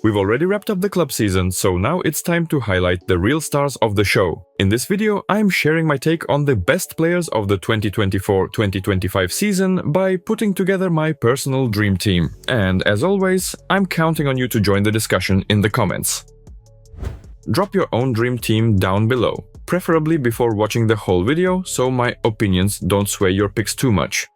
We've already wrapped up the club season, so now it's time to highlight the real stars of the show. In this video, I'm sharing my take on the best players of the 2024-2025 season by putting together my personal dream team. And as always, I'm counting on you to join the discussion in the comments. Drop your own dream team down below, preferably before watching the whole video, so my opinions don't sway your picks too much.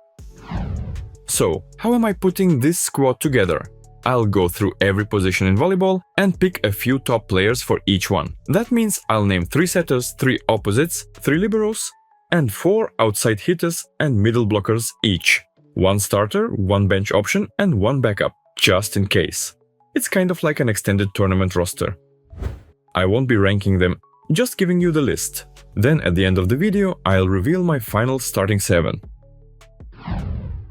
So, how am I putting this squad together? I'll go through every position in volleyball and pick a few top players for each one. That means I'll name 3 setters, 3 opposites, 3 liberos, and 4 outside hitters and middle blockers each. 1 starter, 1 bench option, and 1 backup, just in case. It's kind of like an extended tournament roster. I won't be ranking them, just giving you the list. Then at the end of the video, I'll reveal my final starting 7.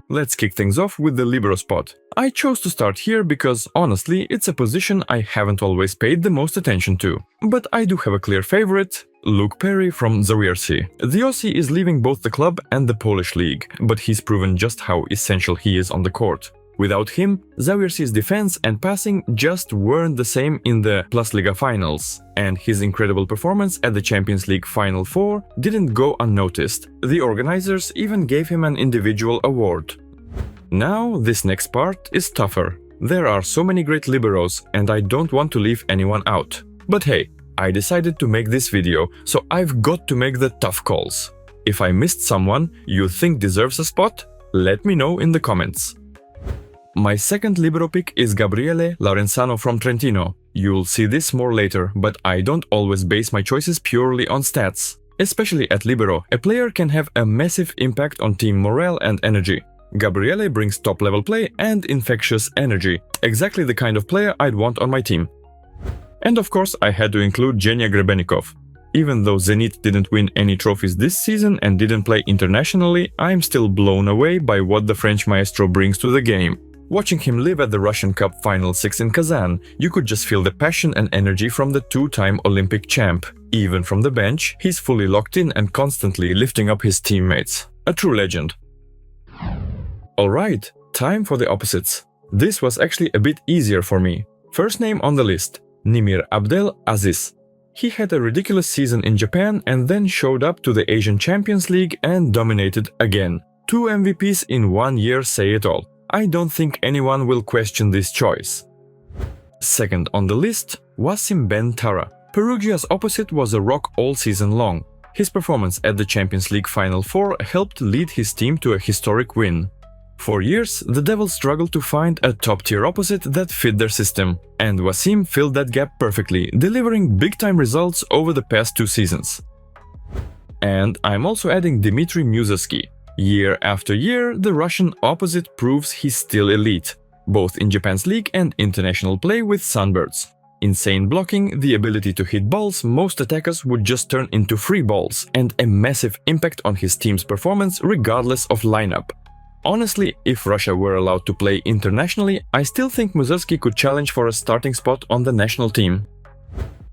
Let's kick things off with the libero spot. I chose to start here because, honestly, it's a position I haven't always paid the most attention to. But I do have a clear favorite, Luke Perry from Zawiercie. The Aussie is leaving both the club and the Polish league, but he's proven just how essential he is on the court. Without him, Zawiercie's defense and passing just weren't the same in the Plus Liga finals, and his incredible performance at the Champions League Final 4 didn't go unnoticed. The organizers even gave him an individual award. Now, this next part is tougher. There are so many great liberos, and I don't want to leave anyone out. But hey, I decided to make this video, so I've got to make the tough calls. If I missed someone you think deserves a spot, let me know in the comments. My second libero pick is Gabriele Laurenzano from Trentino. You'll see this more later, but I don't always base my choices purely on stats. Especially at libero, a player can have a massive impact on team morale and energy. Gabriele brings top-level play and infectious energy, exactly the kind of player I'd want on my team. And of course, I had to include Zhenya Grebennikov. Even though Zenit didn't win any trophies this season and didn't play internationally, I'm still blown away by what the French maestro brings to the game. Watching him live at the Russian Cup Final 6 in Kazan, you could just feel the passion and energy from the 2-time Olympic champ. Even from the bench, he's fully locked in and constantly lifting up his teammates. A true legend. Alright, time for the opposites. This was actually a bit easier for me. First name on the list, Nimir Abdel Aziz. He had a ridiculous season in Japan and then showed up to the Asian Champions League and dominated again. 2 MVPs in 1 year say it all. I don't think anyone will question this choice. Second on the list, Wassim Ben Tara. Perugia's opposite was a rock all season long. His performance at the Champions League Final 4 helped lead his team to a historic win. For years, the Devils struggled to find a top-tier opposite that fit their system, and Wassim filled that gap perfectly, delivering big-time results over the past 2 seasons. And I'm also adding Dmitry Musersky. Year after year, the Russian opposite proves he's still elite, both in Japan's league and international play with Sunbirds. Insane blocking, the ability to hit balls most attackers would just turn into free balls, and a massive impact on his team's performance regardless of lineup. Honestly, if Russia were allowed to play internationally, I still think Musersky could challenge for a starting spot on the national team.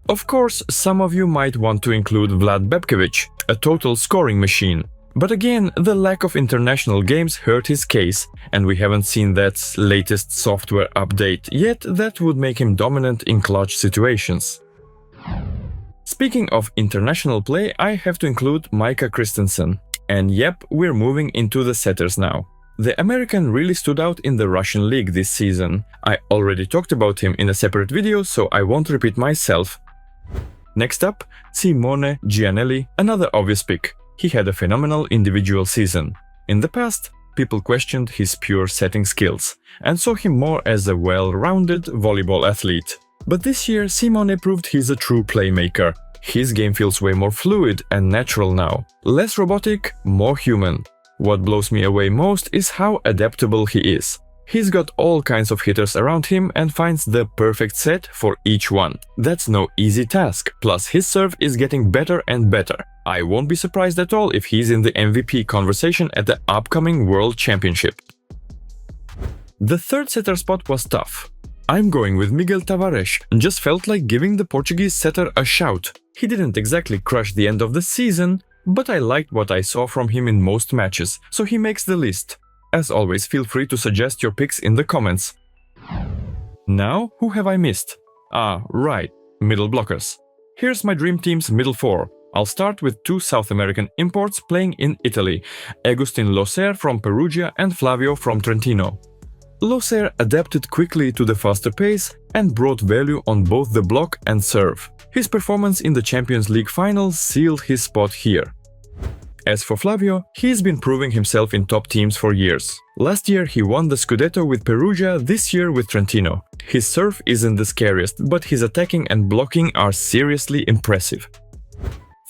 Of course, some of you might want to include Vlad Bebkevich, a total scoring machine. But again, the lack of international games hurt his case, and we haven't seen that latest software update yet that would make him dominant in clutch situations. Speaking of international play, I have to include Micah Christensen. And yep, we're moving into the setters now. The American really stood out in the Russian league this season. I already talked about him in a separate video, so I won't repeat myself. Next up, Simone Gianelli, another obvious pick. He had a phenomenal individual season. In the past, people questioned his pure setting skills and saw him more as a well-rounded volleyball athlete. But this year, Simone proved he's a true playmaker. His game feels way more fluid and natural now. Less robotic, more human. What blows me away most is how adaptable he is. He's got all kinds of hitters around him and finds the perfect set for each one. That's no easy task, plus his serve is getting better and better. I won't be surprised at all if he's in the MVP conversation at the upcoming World Championship. The third setter spot was tough. I'm going with Miguel Tavares, and just felt like giving the Portuguese setter a shout. He didn't exactly crush the end of the season, but I liked what I saw from him in most matches, so he makes the list. As always, feel free to suggest your picks in the comments. Now, who have I missed? Ah, right, middle blockers. Here's my dream team's middle four. I'll start with two South American imports playing in Italy, Agustin Loser from Perugia and Flavio from Trentino. Loser adapted quickly to the faster pace and brought value on both the block and serve. His performance in the Champions League final sealed his spot here. As for Flavio, he's been proving himself in top teams for years. Last year he won the Scudetto with Perugia, this year with Trentino. His serve isn't the scariest, but his attacking and blocking are seriously impressive.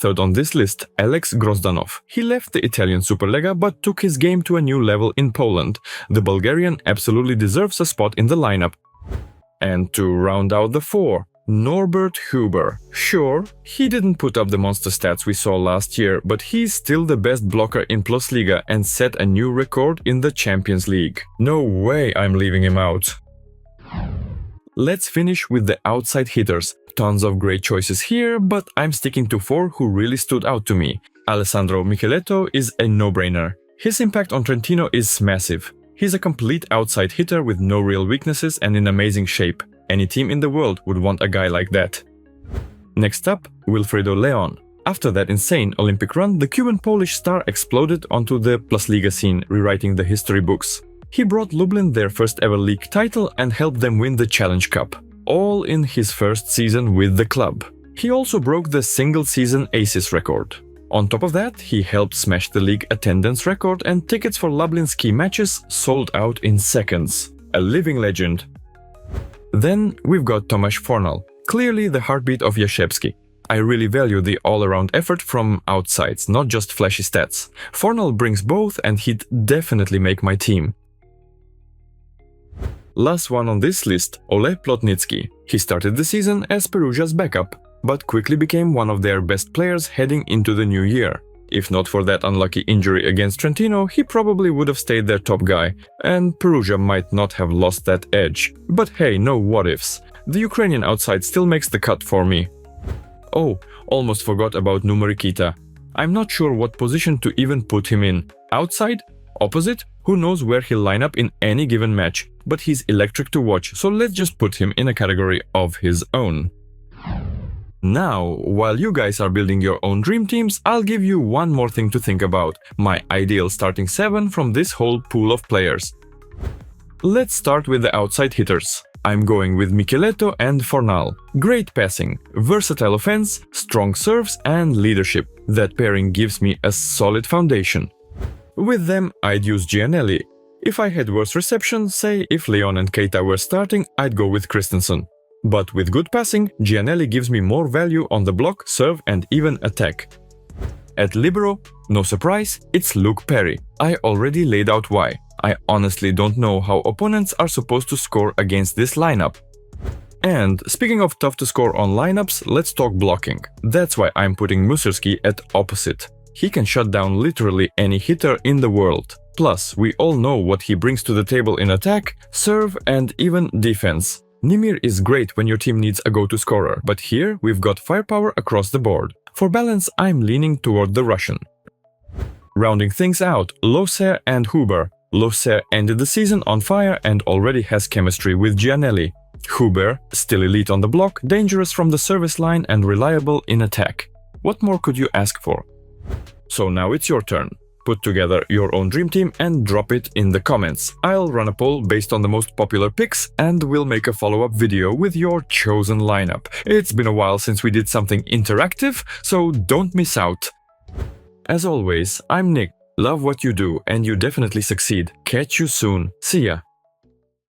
Third on this list, Alex Grozdanov. He left the Italian Superlega but took his game to a new level in Poland. The Bulgarian absolutely deserves a spot in the lineup. And to round out the four, Norbert Huber. Sure, he didn't put up the monster stats we saw last year, but he's still the best blocker in Plusliga and set a new record in the Champions League. No way I'm leaving him out. Let's finish with the outside hitters. Tons of great choices here, but I'm sticking to four who really stood out to me. Alessandro Micheletto is a no-brainer. His impact on Trentino is massive. He's a complete outside hitter with no real weaknesses and in amazing shape. Any team in the world would want a guy like that. Next up, Wilfredo Leon. After that insane Olympic run, the Cuban-Polish star exploded onto the Plusliga scene, rewriting the history books. He brought Lublin their first ever league title and helped them win the Challenge Cup. All in his first season with the club. He also broke the single-season aces record. On top of that, he helped smash the league attendance record and tickets for Lublinski matches sold out in seconds. A living legend. Then we've got Tomasz Fornal, clearly the heartbeat of Jaszewski. I really value the all-around effort from outsides, not just flashy stats. Fornal brings both and he'd definitely make my team. Last one on this list, Ole Plotnicki. He started the season as Perugia's backup, but quickly became one of their best players heading into the new year. If not for that unlucky injury against Trentino, he probably would have stayed their top guy, and Perugia might not have lost that edge. But hey, no what-ifs. The Ukrainian outside still makes the cut for me. Oh, almost forgot about Numerikita. I'm not sure what position to even put him in. Outside? Opposite? Who knows where he'll line up in any given match, but he's electric to watch, so let's just put him in a category of his own. Now, while you guys are building your own dream teams, I'll give you one more thing to think about, my ideal starting 7 from this whole pool of players. Let's start with the outside hitters. I'm going with Micheletto and Fornal. Great passing, versatile offense, strong serves and leadership. That pairing gives me a solid foundation. With them, I'd use Gianelli. If I had worse reception, say if Leon and Keita were starting, I'd go with Christensen. But with good passing, Gianelli gives me more value on the block, serve and even attack. At Libero, no surprise, it's Luke Perry. I already laid out why. I honestly don't know how opponents are supposed to score against this lineup. And speaking of tough to score on lineups, let's talk blocking. That's why I'm putting Mussorgsky at opposite. He can shut down literally any hitter in the world. Plus, we all know what he brings to the table in attack, serve and even defense. Nimir is great when your team needs a go-to scorer, but here we've got firepower across the board. For balance, I'm leaning toward the Russian. Rounding things out, Loser and Huber. Loser ended the season on fire and already has chemistry with Gianelli. Huber, still elite on the block, dangerous from the service line and reliable in attack. What more could you ask for? So now it's your turn. Put together your own dream team and drop it in the comments. I'll run a poll based on the most popular picks and we'll make a follow-up video with your chosen lineup. It's been a while since we did something interactive, so don't miss out. As always, I'm Nick. Love what you do and you definitely succeed. Catch you soon. See ya.